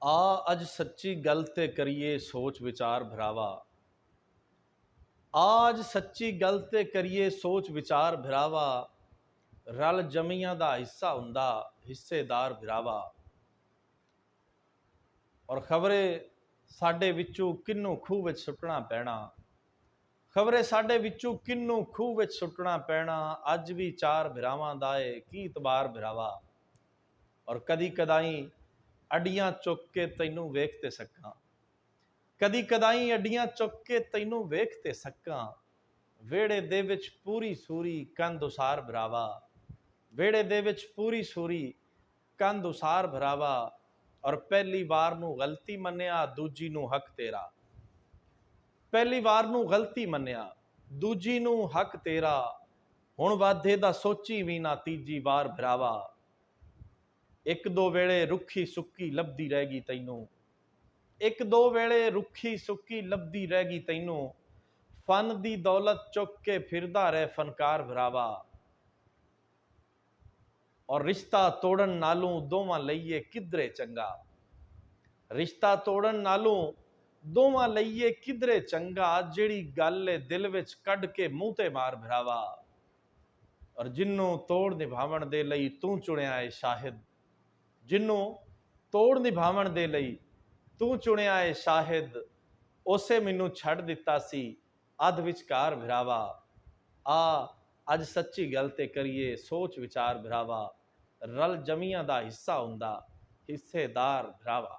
ਆ ਅੱਜ ਸੱਚੀ ਗੱਲ ਤੇ ਕਰੀਏ ਸੋਚ ਵਿਚਾਰ ਭਰਾਵਾ। आज सच्ची गल ते करिए सोच विचार भरावा। रल जमियां दा हिस्सा हुंदा हिस्सेदार भरावा। और खबरे साडे विचों किन्नू खूह विच सुटना पैना। खबरे साडे विचों किन्नू खूह विच सुटना पैना। अज भी चार भरावां दा ए की इतबार भरावा। और कदी कदाई अडियां चुक के तैनू वेख ते सकां। कदी कदाई अडियां चुक के तैनू वेख ते सकां। वेड़े दे विच पूरी सूरी कंध उसार भरावा। वेड़े दे विच पूरी सूरी कंध उसार भरावा। और पहली वार नू गलती मन्निया दूजी नू हक तेरा। पहली वार नू गलती मन्निया दूजी नू हक तेरा। हुण वाधे दा सोची भी ना तीजी वार भरावा। एक दो वेले रुखी सुक्की लभदी रहेगी तैनू। एक दो वेले रुखी सुक्की लभदी रहेगी तैनू। फन दी दौलत चुक के फिरदा रह फनकार भरावा। और रिश्ता तोड़न नालों दोवां लईए किधरे चंगा। रिश्ता तोड़न नालों दोवां लईए किधरे चंगा। जिहड़ी गल दिल विच कढ के मूंह ते मार भरावा। और जिन्नों तोड़ निभावण दे लई तू चुनिया है शाहिद। जिन्नों तोड़ निभावण दे लई तू चुनिया है शाहिद। उसे मैनू छड़ दिता सी अध विचकार भरावा। आ अज सच्ची गल ते करिए सोच विचार भरावा। रल जमियां दा हिस्सा हुंदा हिस्सेदार भरावा।